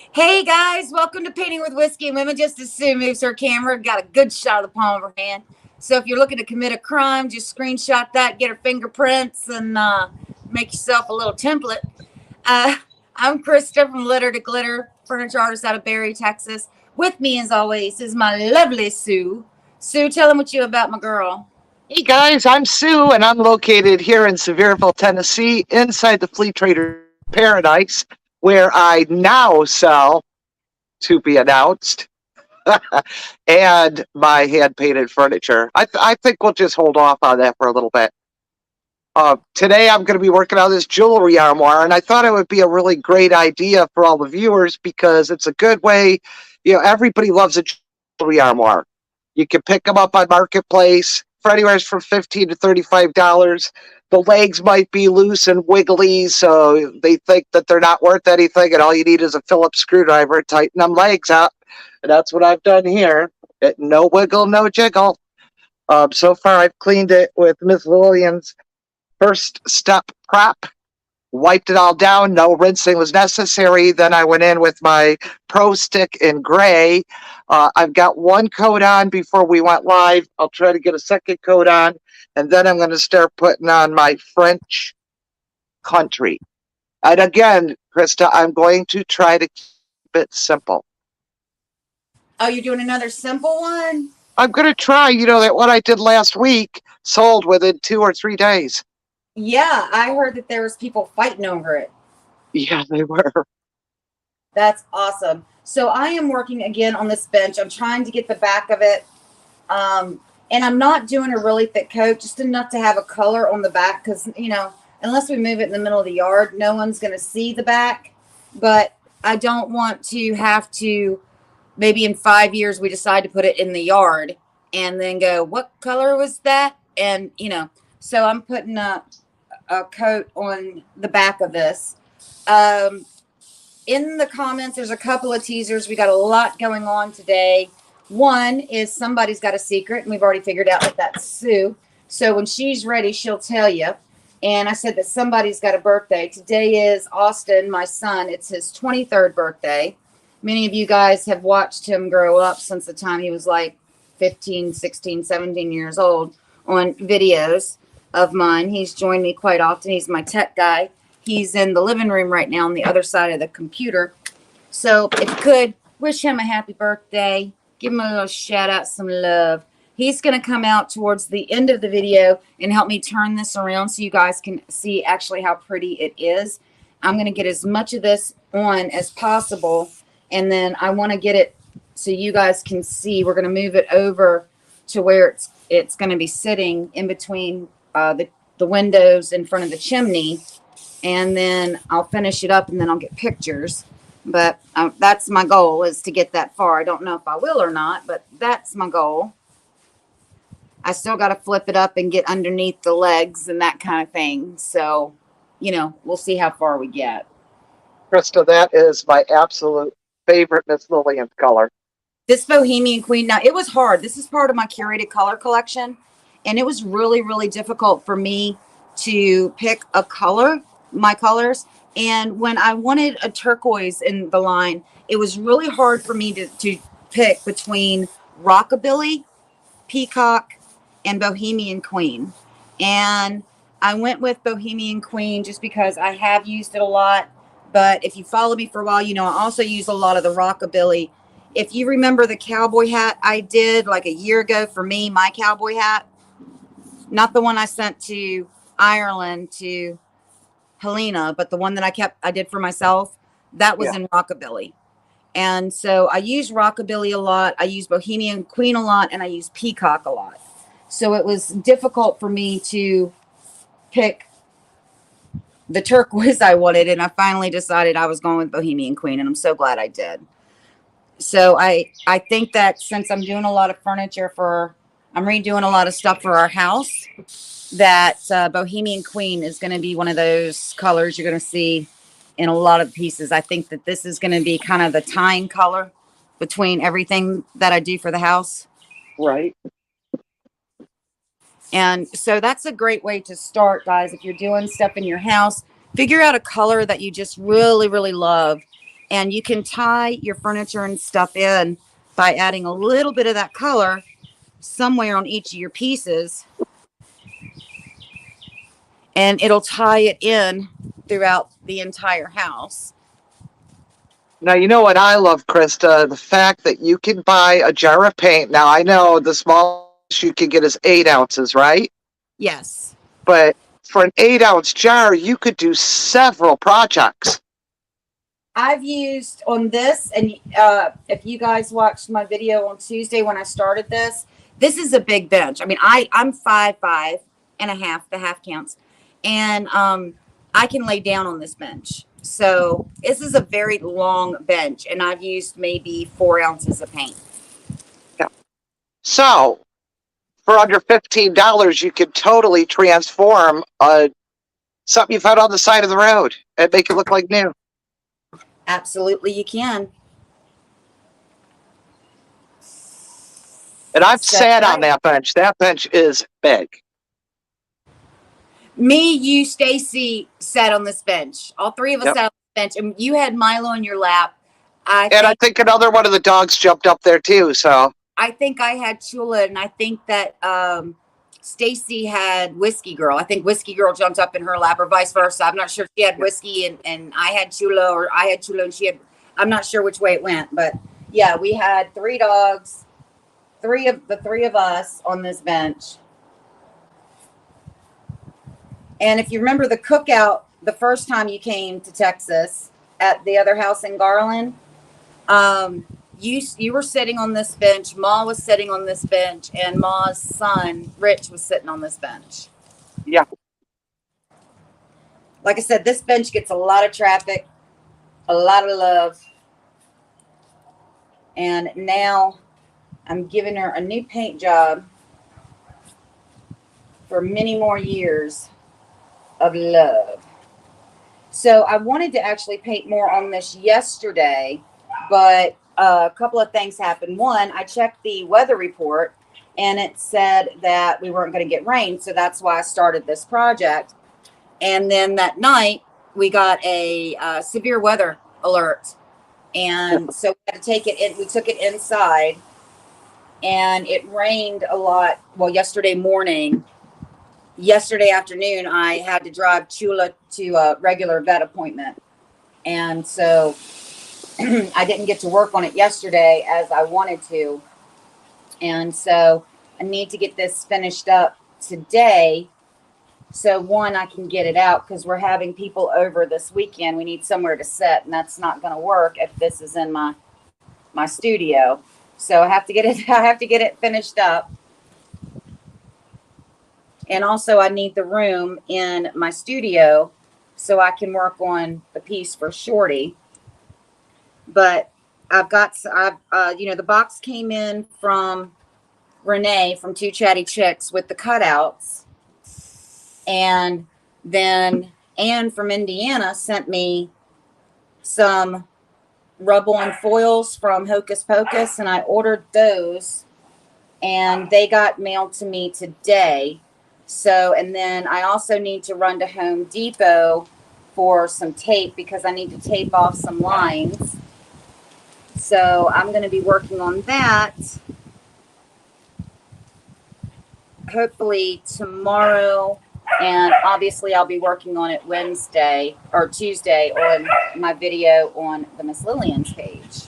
Hey guys, welcome to Painting with Whiskey and Women. Just as Sue moves her camera, got a good shot of the palm of her hand. So if you're looking to commit a crime, just screenshot that, get her fingerprints, and make yourself a little template. Uh, I'm Krista from Litter to Glitter, furniture artist out of Barry, Texas. With me, as always, is my lovely Sue. Sue, tell them what you about my girl. Hey guys, I'm Sue, and I'm located here in Sevierville, Tennessee, inside the Flea Trader's Paradise, where I now sell, to be announced, and my hand painted furniture. I think we'll just hold off on that for a little bit. Today, I'm going to be working on this jewelry armoire, and I thought it would be a really great idea for all the viewers because it's a good way. Everybody loves a jewelry armoire. You can pick them up on Marketplace for anywhere from $15 to $35. The legs might be loose and wiggly, so they think that they're not worth anything, and all you need is a Phillips screwdriver to tighten them legs up. And that's what I've done here. No wiggle, no jiggle. So far, I've cleaned it with Miss Lillian's first step prep, wiped it all down. No rinsing was necessary. Then I went in with my Pro Stick in gray. I've got one coat on before we went live. I'll try to get a second coat on, and then I'm going to start putting on my French country. And again, Krista, I'm going to try to keep it simple. Oh, you're doing another simple one? I'm going to try, that what I did last week sold within 2 or 3 days. Yeah, I heard that there was people fighting over it. Yeah, they were. That's awesome. So I am working again on this bench. I'm trying to get the back of it. And I'm not doing a really thick coat, just enough to have a color on the back because, unless we move it in the middle of the yard, no one's going to see the back. But I don't want to have to, maybe in 5 years, we decide to put it in the yard and then go, what color was that? And, so I'm putting a coat on the back of this. In the comments, there's a couple of teasers. We got a lot going on today. One is somebody's got a secret, and we've already figured out that that's Sue. So when she's ready, she'll tell you. And I said that somebody's got a birthday. Today is Austin, my son. It's his 23rd birthday. Many of you guys have watched him grow up since the time he was like 15, 16, 17 years old on videos of mine. He's joined me quite often. He's my tech guy. He's in the living room right now on the other side of the computer. So if you could, wish him a happy birthday. Give him a little shout out, some love. He's going to come out towards the end of the video and help me turn this around so you guys can see actually how pretty it is. I'm going to get as much of this on as possible, and then I want to get it so you guys can see. We're going to move it over to where it's going to be sitting in between the windows in front of the chimney, and then I'll finish it up, and then I'll get pictures. But that's my goal, is to get that far. I don't know if I will or not, but that's my goal. I still got to flip it up and get underneath the legs and that kind of thing. So, we'll see how far we get. Krista, that is my absolute favorite Miss Lillian's color. This Bohemian Queen, now it was hard. This is part of my curated color collection. And it was really, really difficult for me to pick a color, my colors. And when I wanted a turquoise in the line, it was really hard for me to pick between Rockabilly, Peacock, and Bohemian Queen. And I went with Bohemian Queen just because I have used it a lot. But if you follow me for a while, I also use a lot of the Rockabilly. If you remember the cowboy hat I did like a year ago for me, my cowboy hat, not the one I sent to Ireland to Helena, but the one that I did for myself, that was in Rockabilly. And so I use Rockabilly a lot. I use Bohemian Queen a lot, and I use Peacock a lot. So it was difficult for me to pick the turquoise I wanted, and I finally decided I was going with Bohemian Queen, and I'm so glad I did. So I think that since I'm doing a lot of furniture I'm redoing a lot of stuff for our house, that Bohemian Queen is going to be one of those colors you're going to see in a lot of pieces. I think that this is going to be kind of the tying color between everything that I do for the house. Right. And so that's a great way to start, guys. If you're doing stuff in your house, figure out a color that you just really, really love And you can tie your furniture and stuff in by adding a little bit of that color somewhere on each of your pieces. And it'll tie it in throughout the entire house. Now, you know what I love, Krista? The fact that you can buy a jar of paint. Now, I know the smallest you can get is 8 ounces, right? Yes. But for an 8 ounce jar, you could do several projects. I've used on this, and if you guys watched my video on Tuesday when I started this, this is a big bench. I mean, I'm 5'5" and a half, the half counts, and I can lay down on this bench. So this is a very long bench, and I've used maybe 4 ounces of paint. Yeah. So for under $15, you could totally transform something you found on the side of the road and make it look like new. Absolutely, you can. And I've sat on that bench. That bench is big. Me, you, Stacy sat on this bench. All three of us sat on the bench, and you had Milo in your lap. I think another one of the dogs jumped up there too. So I think I had Chula, and I think that Stacy had Whiskey Girl. I think Whiskey Girl jumped up in her lap, or vice versa. I'm not sure if she had Whiskey and I had Chula, or I had Chula and she had. I'm not sure which way it went, but yeah, we had 3 dogs, three of us on this bench. And if you remember the cookout the first time you came to Texas at the other house in Garland, you were sitting on this bench, Ma was sitting on this bench, and Ma's son, Rich, was sitting on this bench. Yeah. Like I said, this bench gets a lot of traffic, a lot of love. And now I'm giving her a new paint job for many more years of love. So I wanted to actually paint more on this yesterday, but a couple of things happened. One, I checked the weather report and it said that we weren't going to get rain. So that's why I started this project. And then that night we got a severe weather alert. And so we had to take it in. We took it inside and it rained a lot. Well, yesterday morning, yesterday afternoon, I had to drive Chula to a regular vet appointment. And so I didn't get to work on it yesterday as I wanted to. And so I need to get this finished up today. So one, I can get it out because we're having people over this weekend. We need somewhere to sit, and that's not going to work if this is in my studio. So I have to get it finished up. And also I need the room in my studio so I can work on the piece for Shorty. But the box came in from Renee from Two Chatty Chicks with the cutouts. And then Anne from Indiana sent me some rub-on foils from Hocus Pocus, and I ordered those, and they got mailed to me today. So, and then I also need to run to Home Depot for some tape because I need to tape off some lines. So I'm going to be working on that hopefully tomorrow. And obviously I'll be working on it Wednesday or Tuesday on my video on the Miss Lillian's page.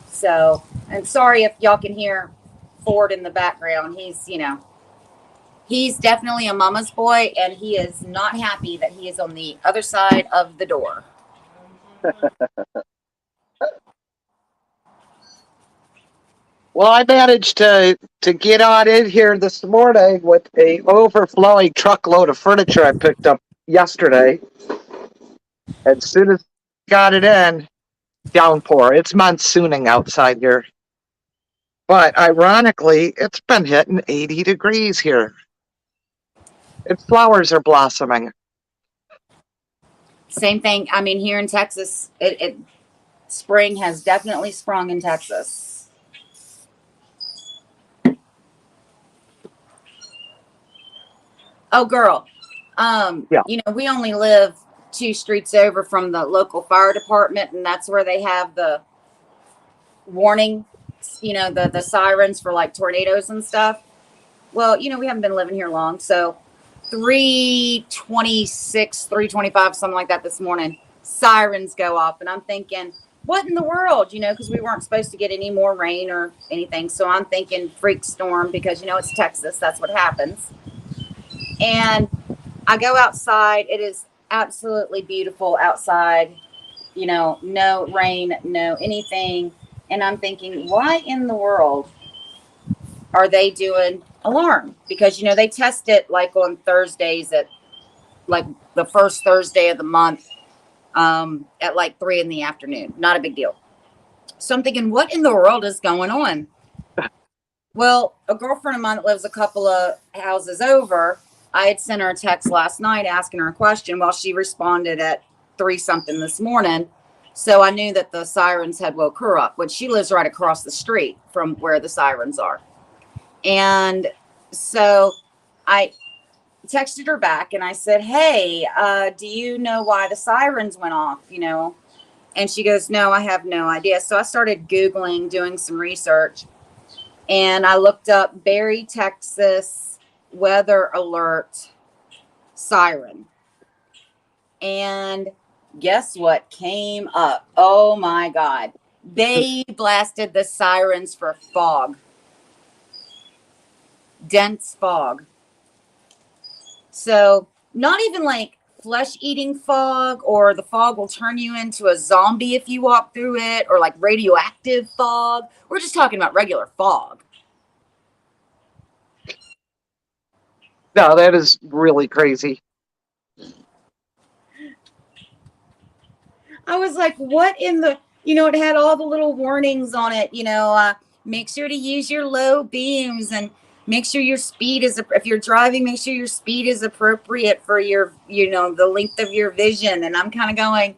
So I'm sorry if y'all can hear Ford in the background. He's definitely a mama's boy, and he is not happy that he is on the other side of the door. Well, I managed to get on in here this morning with a overflowing truckload of furniture I picked up yesterday. As soon as I got it in, downpour. It's monsooning outside here. But ironically, it's been hitting 80 degrees here. And flowers are blossoming. Same thing. I mean, here in Texas, spring has definitely sprung in Texas. Oh, girl. Yeah. We only live 2 streets over from the local fire department, and that's where they have the warning, the sirens for like tornadoes and stuff. Well, we haven't been living here long, so 3:26, 3:25, something like that this morning, sirens go off, and I'm thinking, what in the world, because we weren't supposed to get any more rain or anything. So I'm thinking freak storm because, it's Texas. That's what happens. And I go outside. It is absolutely beautiful outside, no rain, no anything. And I'm thinking, why in the world are they doing alarm? Because, they test it like on Thursdays at like the first Thursday of the month at like 3 p.m. Not a big deal. So I'm thinking, what in the world is going on? Well, a girlfriend of mine that lives a couple of houses over, I had sent her a text last night asking her a question. Well, she responded at 3 something this morning. So I knew that the sirens had woke her up, but she lives right across the street from where the sirens are. And so I texted her back and I said, hey, do you know why the sirens went off? And she goes, no, I have no idea. So I started Googling, doing some research, and I looked up Berry, Texas weather alert siren. And guess what came up? Oh my God. They blasted the sirens for fog. Dense fog. So not even like flesh-eating fog, or the fog will turn you into a zombie if you walk through it, or like radioactive fog. We're just talking about regular fog. No, that is really crazy. I was like, what in the, it had all the little warnings on it, make sure to use your low beams, and make sure your speed is, if you're driving, make sure your speed is appropriate for your, the length of your vision. And I'm kind of going,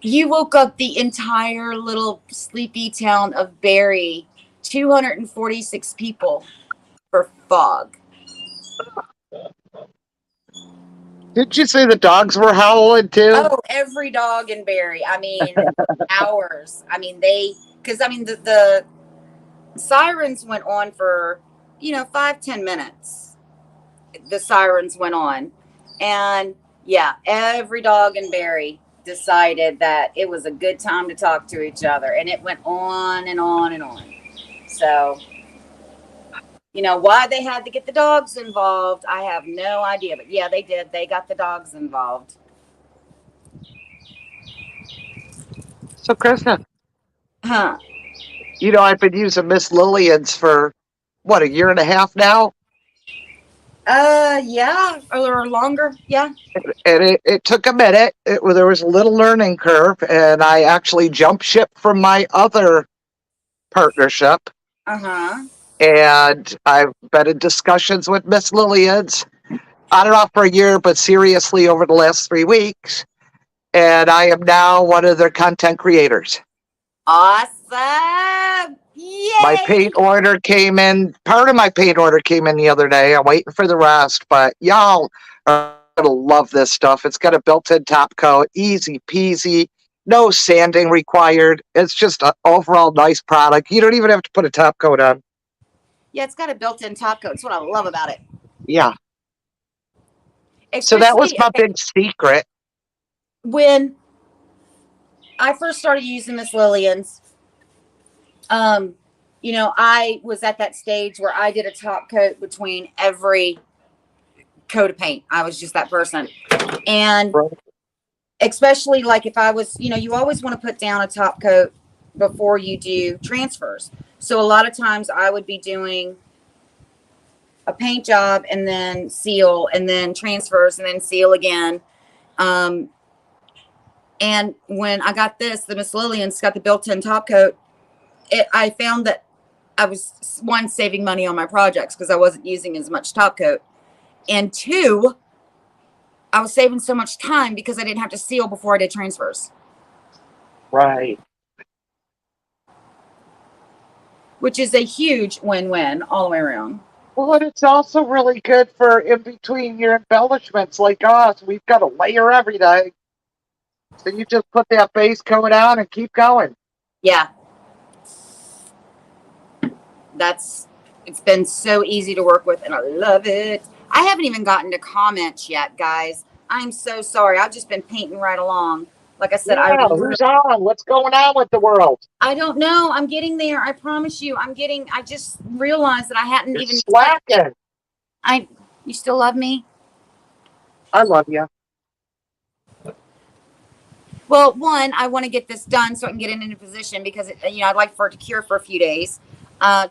you woke up the entire little sleepy town of Berry, 246 people for fog. Did you say the dogs were howling too? Oh, every dog in Berry. I mean, hours. I mean, the sirens went on for, 5-10 minutes. The sirens went on. And yeah, every dog in Berry decided that it was a good time to talk to each other. And it went on and on and on. So, why they had to get the dogs involved, I have no idea. But yeah, they did. They got the dogs involved. So, Krista, Huh. I've been using Miss Lillian's for, a year and a half now? Yeah, or longer. Yeah. And it took a minute. There was a little learning curve, and I actually jumped ship from my other partnership. Uh-huh. And I've been in discussions with Miss Lillian's on and off for a year, but seriously over the last 3 weeks. And I am now one of their content creators. Awesome. Yay. My paint order came in. Part of my paint order came in the other day. I'm waiting for the rest, but y'all are going to love this stuff. It's got a built-in top coat, easy peasy, no sanding required. It's just an overall nice product. You don't even have to put a top coat on. Yeah, it's got a built-in top coat. That's what I love about it. Yeah. So Especially, that was my big secret. When I first started using Miss Lillian's, I was at that stage where I did a top coat between every coat of paint. I was just that person. And especially like if I was, you always want to put down a top coat before you do transfers. So a lot of times I would be doing a paint job and then seal and then transfers and then seal again. And when I got the Miss Lillian's got the built-in top coat, I found that I was, one, saving money on my projects because I wasn't using as much top coat. And 2, I was saving so much time because I didn't have to seal before I did transfers. Right. Which is a huge win-win all the way around. Well, and it's also really good for in between your embellishments like us. We've got to layer everything. So you just put that base coat on and keep going. Yeah, that's it's been so easy to work with and I love it. I haven't even gotten to comments yet, guys. I'm so sorry. I've just been painting right along. Like I said, Yeah, who's on? What's going on with the world? I don't know. I'm getting there. I promise you. I just realized that I hadn't You're even slacking. I you still love me? I love you. Well, one, I want to get this done so I can get it into position because I'd like for it to cure for a few days.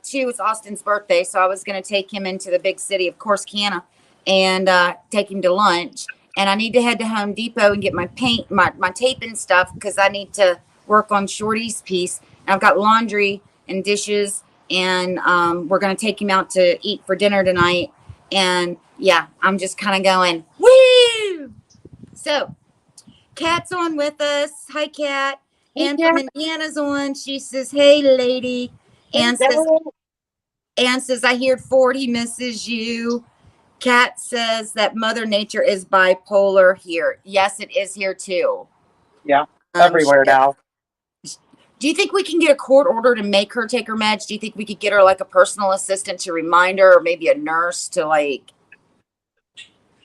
Two, it's Austin's birthday, so I was going to take him into the big city of Corsicana and take him to lunch. And I need to head to Home Depot and get my paint, my tape and stuff because I need to work on Shorty's piece. And I've got laundry and dishes, and we're going to take him out to eat for dinner tonight. And yeah, I'm just kind of going, woo! So Kat's on with us. Hi, Kat. Ann from Indiana's on. She says, "Hey, lady." Ann says, "I hear 40 misses you." Kat says that Mother Nature is bipolar here. Yes, it is here too. Yeah, everywhere now. Do you think we can get a court order to make her take her meds? Do you think we could get her like a personal assistant to remind her, or maybe a nurse to like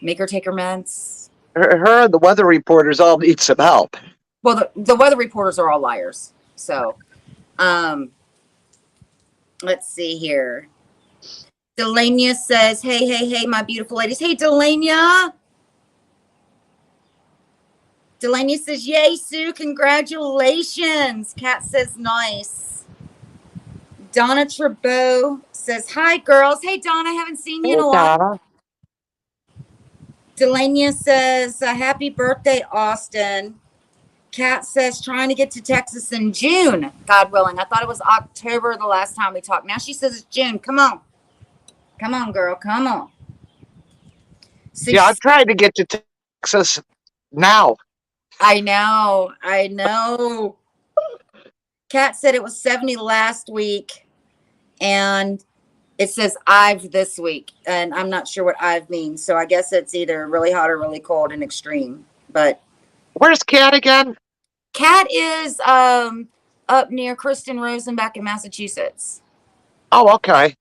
make her take her meds? Her and the weather reporters all need some help. Well, the weather reporters are all liars. So, let's see here. Delania says, "Hey, hey, hey, my beautiful ladies." Hey, Delania. Delania says, "Yay, Sue. Congratulations." Kat says, "Nice." Donna Trabeau says, "Hi, girls." Hey, Donna. I haven't seen you in a while. Delania says, "Happy birthday, Austin." Kat says, "Trying to get to Texas in June, God willing." I thought it was October the last time we talked. Now she says it's June. Come on. Come on, girl. Come on. So yeah, I'm trying to get to Texas now. I know. I know. Kat said it was 70 last week, and it says I've this week, and I'm not sure what I've means. So I guess it's either really hot or really cold and extreme. But where's Kat again? Kat is up near Kristen Rosenbach in Massachusetts. Oh, okay.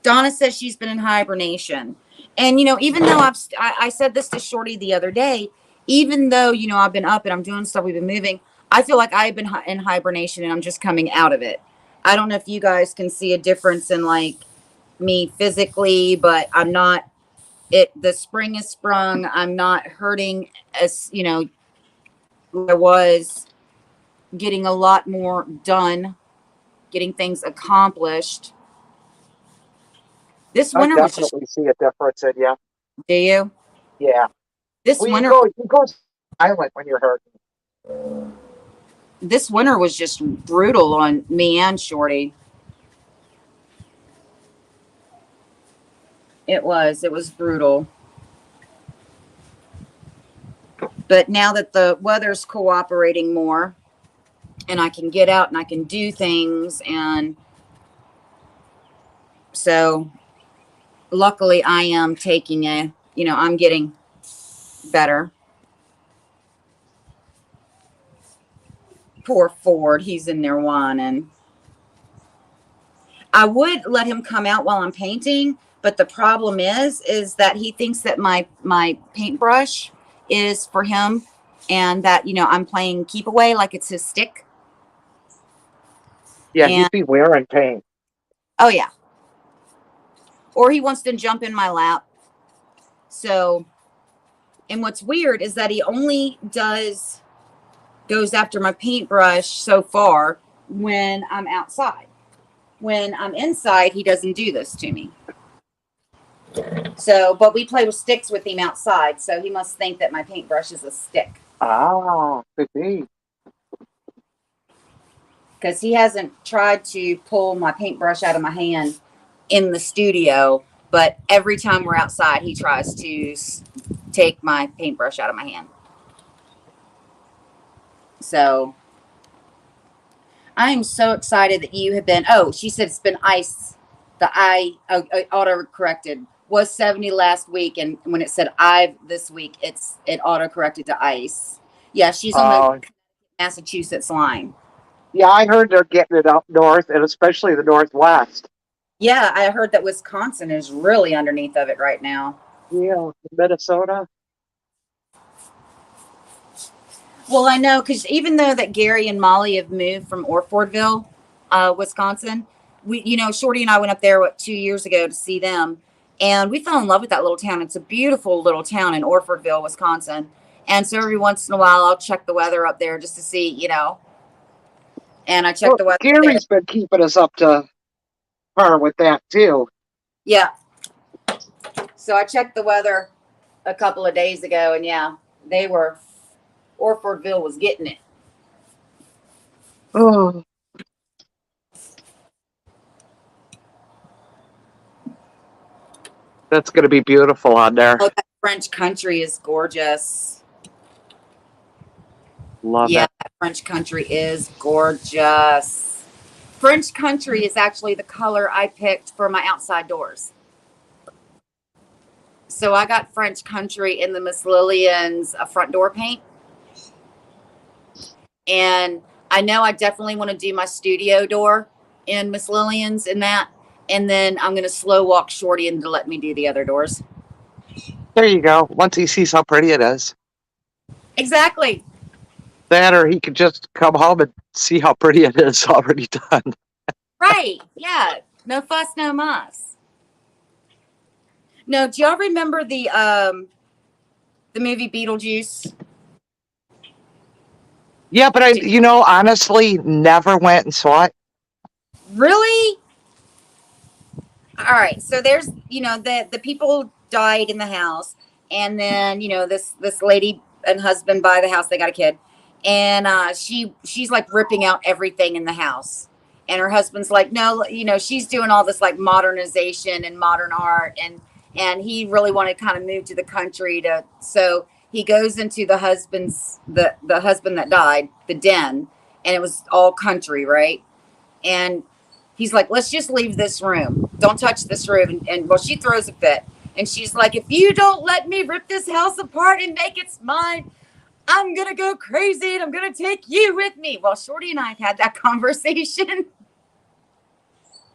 Donna says she's been in hibernation. And, even though I said this to Shorty the other day, even though, I've been up and I'm doing stuff, we've been moving, I feel like I've been in hibernation and I'm just coming out of it. I don't know if you guys can see a difference in like me physically, but I'm not, the spring is sprung. I'm not hurting as, I was getting a lot more done, getting things accomplished. This winter was just. I definitely see a difference in you. Do you? Yeah. This well, winter. You go silent when you're hurting. This winter was just brutal on me and Shorty. It was brutal. But now that the weather's cooperating more and I can get out and I can do things, and so luckily I am taking I'm getting better. Poor Ford, he's in there whining. I would let him come out while I'm painting, but the problem is that he thinks that my paintbrush is for him, and that I'm playing keep away like it's his stick. Yeah, he'd be wearing paint. Oh yeah. Or he wants to jump in my lap. So, and what's weird is that he only goes after my paintbrush so far when I'm outside. When I'm inside, he doesn't do this to me. So, but we play with sticks with him outside, so he must think that my paintbrush is a stick. Ah, could be. Because he hasn't tried to pull my paintbrush out of my hand in the studio, but every time we're outside, he tries to take my paintbrush out of my hand. So, I am so excited that you have been. Oh, she said it's been ice. The I auto corrected was 70 last week, and when it said I this week, it auto corrected to ice. Yeah, she's on the Uh, Massachusetts line. yeah, I heard they're getting it up north and especially the Northwest. Yeah, I heard that Wisconsin is really underneath of it right now. Yeah, Minnesota. Well, I know because even though that Gary and Molly have moved from Orfordville, Wisconsin, Shorty and I went up there 2 years ago to see them, and we fell in love with that little town. It's a beautiful little town in Orfordville, Wisconsin, and so every once in a while I'll check the weather up there just to see, and I check Well, the weather there. Gary's been keeping us up to par with that too. Yeah. So I checked the weather a couple of days ago, and yeah, Orfordville was getting it. Oh. That's going to be beautiful on there. Oh, that French country is gorgeous. Love Yeah, it. that French country is gorgeous. French country is actually the color I picked for my outside doors. So I got French country in the Miss Lillian's front door paint. And I know I definitely want to do my studio door in Miss Lillian's in that. And then I'm going to slow walk Shorty into let me do the other doors. There you go. Once he sees how pretty it is. Exactly. That, or he could just come home and see how pretty it is already done. Right. Yeah. No fuss, no muss. No, do y'all remember the movie Beetlejuice? Yeah, but honestly, never went and saw it. Really? All right. So there's, the people died in the house, and then this lady and husband buy the house. They got a kid, and she's like ripping out everything in the house, and her husband's like, no, she's doing all this like modernization and modern art, and he really wanted to kind of move to the country so he goes into the husband's the husband that died, the den, and it was all country, right? And he's like, let's just leave this room. Don't touch this room. And well, she throws a fit. And she's like, if you don't let me rip this house apart and make it mine, I'm going to go crazy and I'm going to take you with me. Well, Shorty and I have had that conversation.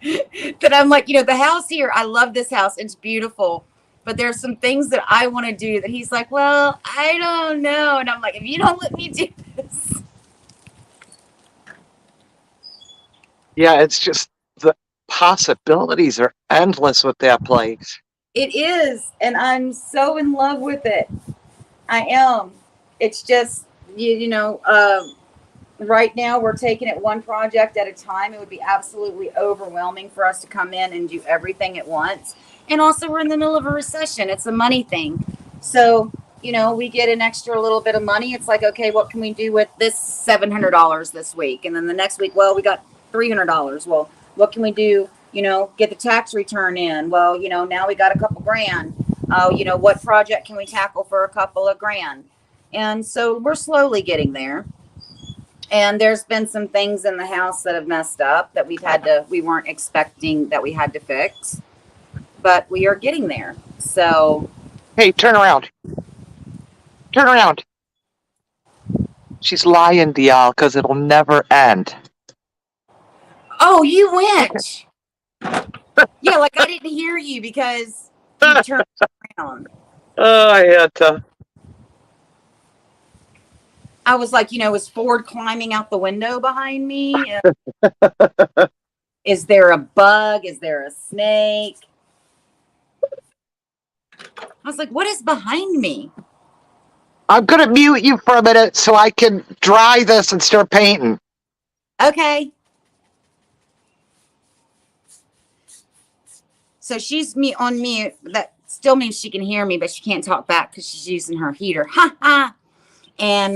That I'm like, the house here, I love this house. It's beautiful. But there's some things that I want to do that he's like, well, I don't know. And I'm like, if you don't let me do this. Yeah, it's just the possibilities are endless with that place. It is. And I'm so in love with it. I am. It's just, right now we're taking it one project at a time. It would be absolutely overwhelming for us to come in and do everything at once. And also we're in the middle of a recession. It's a money thing. So, we get an extra little bit of money. It's like, okay, what can we do with this $700 this week? And then the next week, well, we got $300. Well, what can we do? Get the tax return in. Well, now we got a couple grand. What project can we tackle for a couple of grand? And so we're slowly getting there. And there's been some things in the house that have messed up that we weren't expecting that we had to fix, but we are getting there. So. Hey, turn around. Turn around. She's lying to y'all because it'll never end. Oh, you went. Yeah, like I didn't hear you because you turned around. Oh, I had to. I was like, is Ford climbing out the window behind me? Is there a bug? Is there a snake? I was like, what is behind me? I'm going to mute you for a minute so I can dry this and start painting. Okay. So she's on mute. That still means she can hear me, but she can't talk back because she's using her heater. Ha ha. And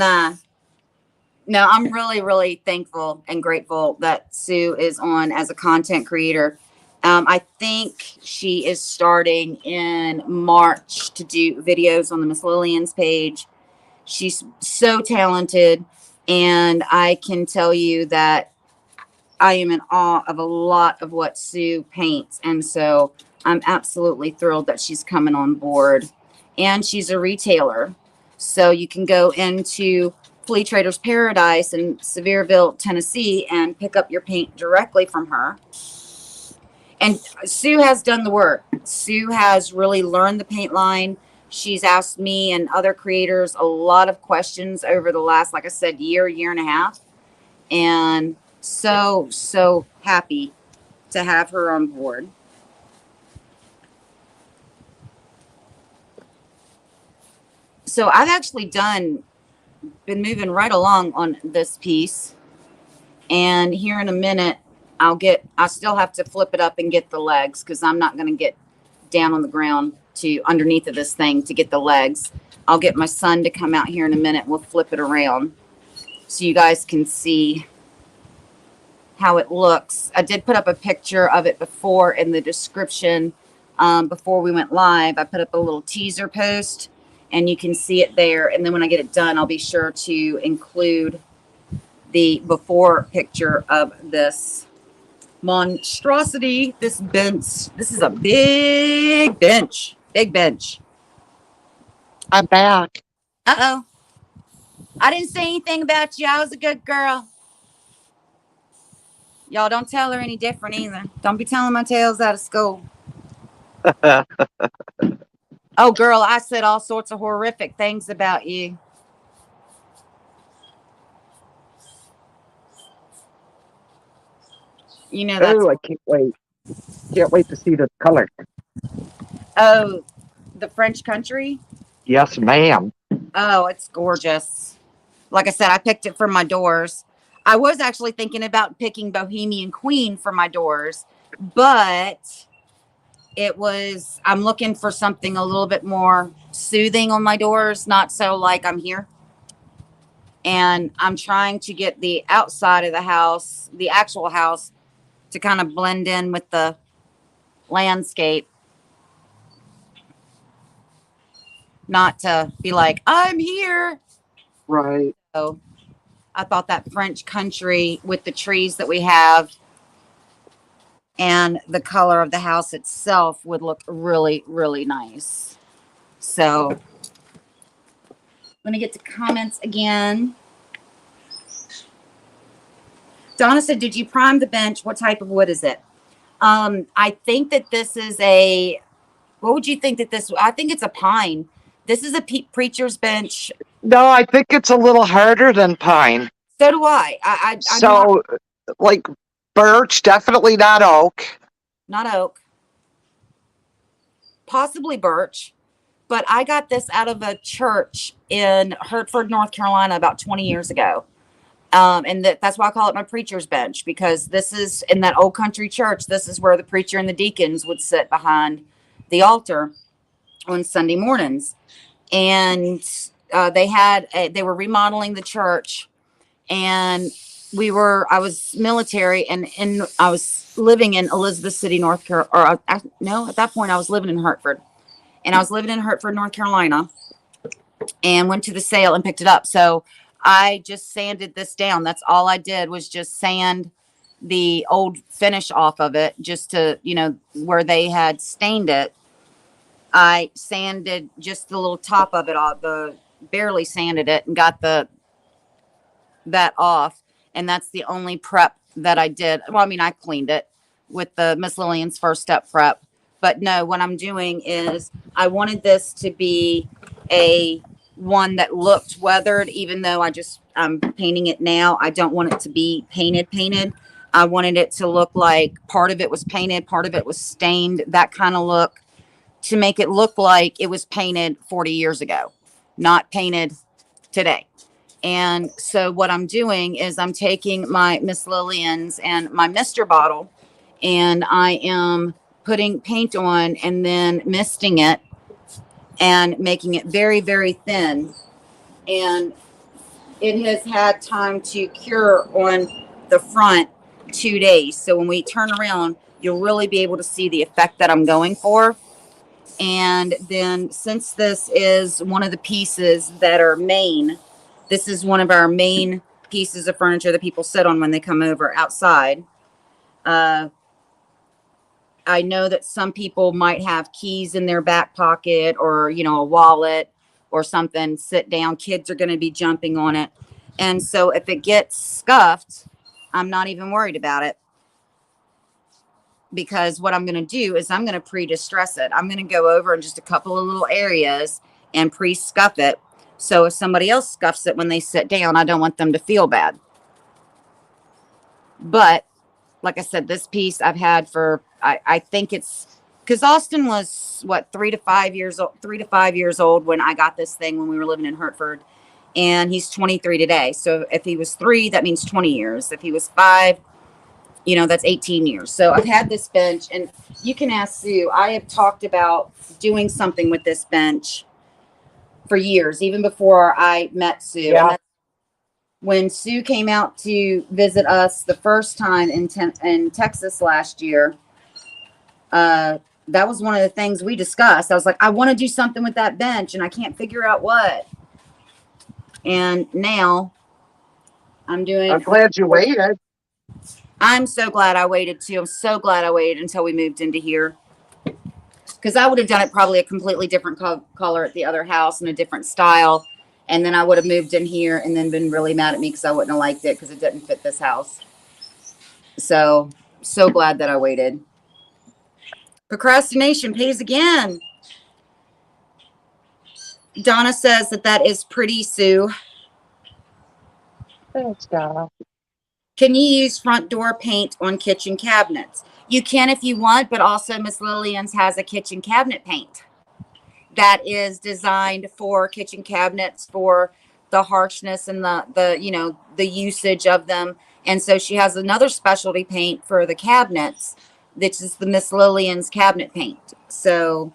no, I'm really, really thankful and grateful that Sue is on as a content creator. I think she is starting in March to do videos on the Miss Lillian's page. She's so talented, and I can tell you that I am in awe of a lot of what Sue paints. And so I'm absolutely thrilled that she's coming on board. And she's a retailer. So you can go into Flea Traders Paradise in Sevierville, Tennessee, and pick up your paint directly from her. And Sue has done the work. Sue has really learned the paint line. She's asked me and other creators a lot of questions over the last, like I said, year and a half. And so happy to have her on board. So I've actually been moving right along on this piece. And here in a minute, I still have to flip it up and get the legs because I'm not going to get down on the ground to underneath of this thing to get the legs. I'll get my son to come out here in a minute. We'll flip it around so you guys can see how it looks. I did put up a picture of it before in the description before we went live. I put up a little teaser post and you can see it there. And then when I get it done, I'll be sure to include the before picture of this monstrosity, this bench. This is a big bench. Big bench. I'm back. Uh-oh. I didn't say anything about you. I was a good girl. Y'all don't tell her any different either. Don't be telling my tales out of school. Oh, girl, I said all sorts of horrific things about you. You know that's... Oh, I can't wait. Can't wait to see the color. Oh, the French country? Yes, ma'am. Oh, it's gorgeous. Like I said, I picked it for my doors. I was actually thinking about picking Bohemian Queen for my doors, but I'm looking for something a little bit more soothing on my doors, not so like I'm here. And I'm trying to get the outside of the house, the actual house, to kind of blend in with the landscape. Not to be like, I'm here. Right. So I thought that French country with the trees that we have and the color of the house itself would look really, really nice. So I'm going to get to comments again. Donna said, did you prime the bench? What type of wood is it? I think that this is what would you think that I think it's a pine. This is a preacher's bench. No, I think it's a little harder than pine. So do I. Like birch, definitely not oak. Not oak. Possibly birch. But I got this out of a church in Hertford, North Carolina about 20 years ago. And that's why I call it my preacher's bench, because this is in that old country church. This is where the preacher and the deacons would sit behind the altar on Sunday mornings. And they were remodeling the church, and I was military, and I was living in Elizabeth City, North Carolina, at that point I was living in Hartford, and I was living in Hartford, North Carolina, and went to the sale and picked it up. So I just sanded this down. That's all I did was just sand the old finish off of it, just to, where they had stained it. I sanded just the little top of it off, barely sanded it, and got that off. And that's the only prep that I did. Well, I mean, I cleaned it with the Miss Lillian's First Step prep. But no, what I'm doing is I wanted this to be a one that looked weathered, even though I'm painting it now. I don't want it to be painted. I wanted it to look like part of it was painted, part of it was stained, that kind of look, to make it look like it was painted 40 years ago, not painted today. And so what I'm doing is I'm taking my Miss Lillian's and my Mister bottle, and I am putting paint on and then misting it and making it very, very thin. And it has had time to cure on the front 2 days. So when we turn around, you'll really be able to see the effect that I'm going for. And then since this is one of the pieces that are main, this is one of our main pieces of furniture that people sit on when they come over outside. Uh, I know that some people might have keys in their back pocket or, you know, a wallet or something, sit down. Kids are going to be jumping on it. And so if it gets scuffed, I'm not even worried about it, because what I'm going to do is I'm going to pre-distress it. I'm going to go over in just a couple of little areas and pre-scuff it. So if somebody else scuffs it when they sit down, I don't want them to feel bad. But like I said, this piece I've had for, I think it's, because Austin was what, 3 to 5 years old when I got this thing when we were living in Hertford, and he's 23 today. So if he was 3, that means 20 years. If he was 5, you know, that's 18 years. So I've had this bench, and you can ask Sue. I have talked about doing something with this bench for years, even before I met Sue. Yeah. And that's when Sue came out to visit us the first time in Texas last year. That was one of the things we discussed. I was like, I want to do something with that bench, and I can't figure out what. And now I'm doing. I'm glad you waited. I'm so glad I waited too. I'm so glad I waited until we moved into here, because I would have done it probably a completely different color at the other house and a different style. And then I would have moved in here and then been really mad at me because I wouldn't have liked it because it didn't fit this house. So glad that I waited. Procrastination pays again. Donna says that is pretty, Sue. Thanks, Donna. Can you use front door paint on kitchen cabinets? You can if you want, but also Miss Lillian's has a kitchen cabinet paint that is designed for kitchen cabinets, for the harshness and the you know, the usage of them. And so she has another specialty paint for the cabinets, which is the Miss Lillian's cabinet paint. So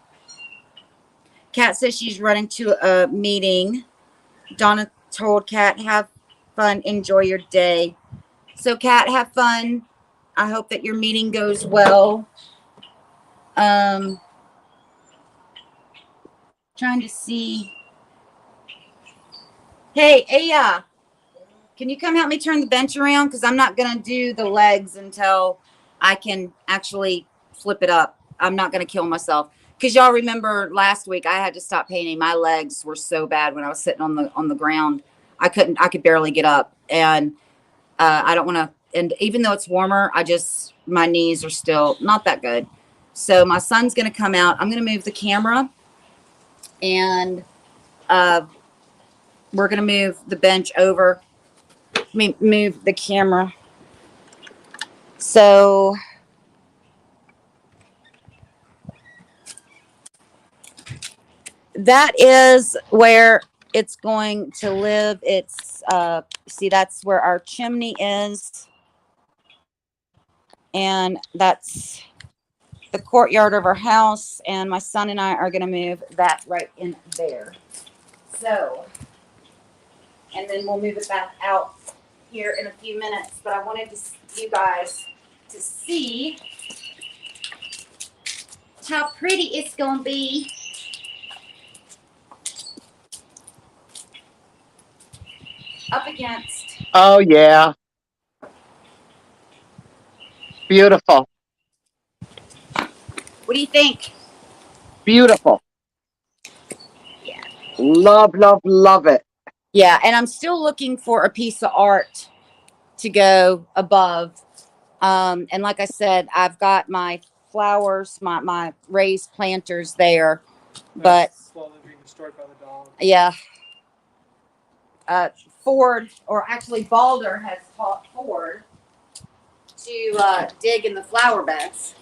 Kat says she's running to a meeting. Donna told Kat, have fun, enjoy your day. So Kat, have fun. I hope that your meeting goes well. Trying to see. Hey, Aya, can you come help me turn the bench around? Because I'm not going to do the legs until I can actually flip it up. I'm not going to kill myself. Because y'all remember last week I had to stop painting. My legs were so bad when I was sitting on the ground. I could barely get up. And I don't want to, and even though it's warmer, my knees are still not that good. So my son's going to come out. I'm going to move the camera, and we're going to move the bench over. Move the camera. So that is where it's going to live. It's, see, that's where our chimney is. And that's the courtyard of our house. And my son and I are going to move that right in there. So, and then we'll move it back out here in a few minutes. But I wanted you guys to see how pretty it's going to be. Up against. Oh, yeah. Beautiful. What do you think? Beautiful. Yeah. Love, love, love it. Yeah, and I'm still looking for a piece of art to go above. And like I said, I've got my flowers, my raised planters there, but slowly being destroyed by the dog. Yeah. Ford, or actually Balder, has taught Ford to dig in the flower beds.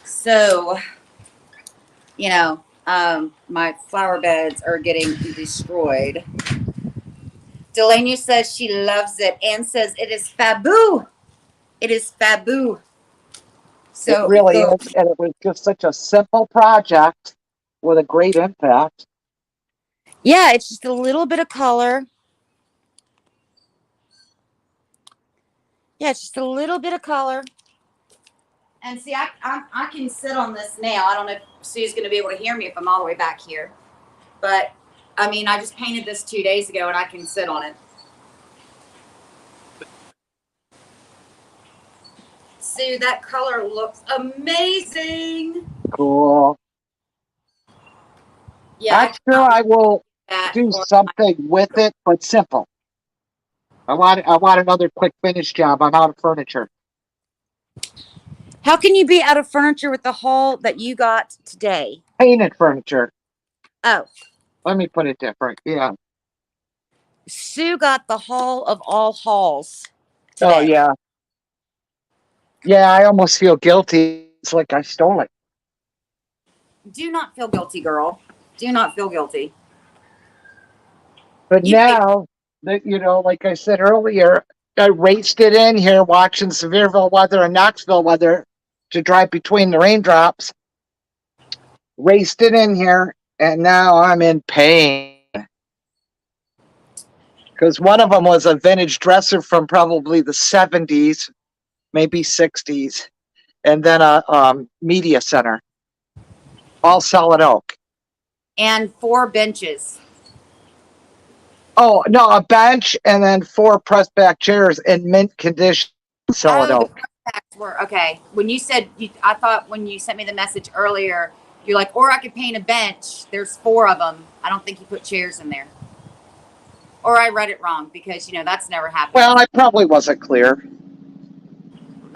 So, you know, my flower beds are getting destroyed. Delaney says she loves it and says it is faboo. It is faboo. So it really is. And it was just such a simple project with a great impact. Yeah, it's just a little bit of color. Yeah, it's just a little bit of color. And see, I can sit on this now. I don't know if Sue's going to be able to hear me if I'm all the way back here. But, I mean, I just painted this 2 days ago, and I can sit on it. Sue, that color looks amazing. Cool. Yeah, I'm sure I will that do for something with it, but simple. I want another quick finish job. I'm out of furniture. How can you be out of furniture with the haul that you got today? Painted furniture. Oh, Let me put it different. Yeah. Sue got the haul of all hauls Oh today. yeah. Yeah, I almost feel guilty. It's like I stole it. Do not feel guilty, girl. Do not feel guilty. But You paid. now that like I said earlier, I raced it in here watching Sevierville weather and Knoxville weather to drive between the raindrops. Raced it in here, and now I'm in pain. Because one of them was a vintage dresser from probably the 70s, maybe 60s, and then a media center, all solid oak. And 4 benches. Oh, no, a bench and then 4 press back chairs in mint condition, solid Oh, the oak. packs were okay. When you said, I thought when you sent me the message earlier, you're like, or I could paint a bench. There's 4 of them. I don't think you put chairs in there. Or I read it wrong because, that's never happened. Well, I probably wasn't clear.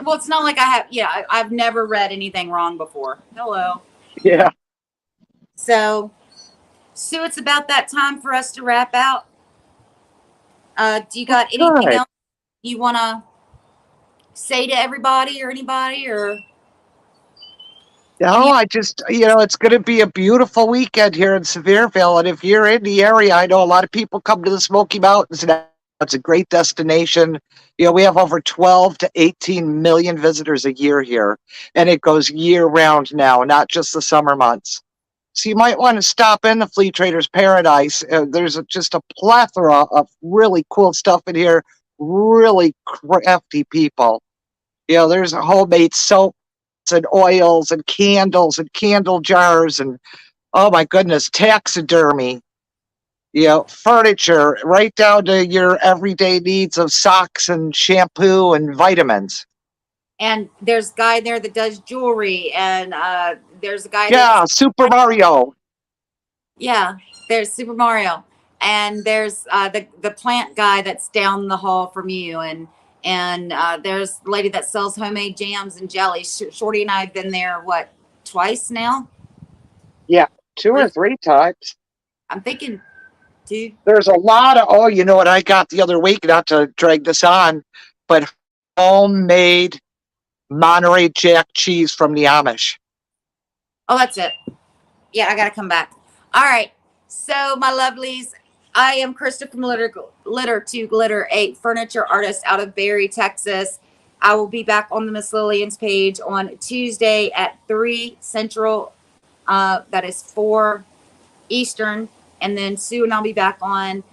Well, it's not like I've never read anything wrong before. Hello. Yeah. So, Sue, it's about that time for us to wrap out. Do you got anything else you want to say to everybody or anybody or? No, I just, it's going to be a beautiful weekend here in Sevierville. And if you're in the area, I know a lot of people come to the Smoky Mountains, and it's a great destination. We have over 12 to 18 million visitors a year here, and it goes year round now, not just the summer months. So you might want to stop in the Flea Traders Paradise. There's just a plethora of really cool stuff in here, really crafty people. There's a homemade soap and oils and candles and candle jars and, oh my goodness, taxidermy, furniture, right down to your everyday needs of socks and shampoo and vitamins. And there's a guy there that does jewelry, and there's a guy. Yeah, Super Mario. Yeah, there's Super Mario, and there's the plant guy that's down the hall from you, and there's a lady that sells homemade jams and jellies. Shorty and I have been there, twice now? Yeah, 2 or 3 times. I'm thinking 2. There's a lot of, you know what I got the other week, not to drag this on, but homemade Monterey Jack cheese from the Amish. Oh, that's it. Yeah, I got to come back. All right. So, my lovelies, I am Krista from Litter to Glitter, a furniture artist out of Barry, Texas. I will be back on the Miss Lillian's page on Tuesday at 3 Central. That is 4 Eastern. And then Sue and I'll be back on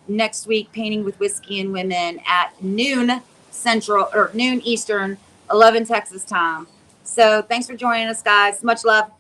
next week, Painting with Whiskey and Women at noon Central or noon Eastern, 11 Texas time. So thanks for joining us, guys. Much love.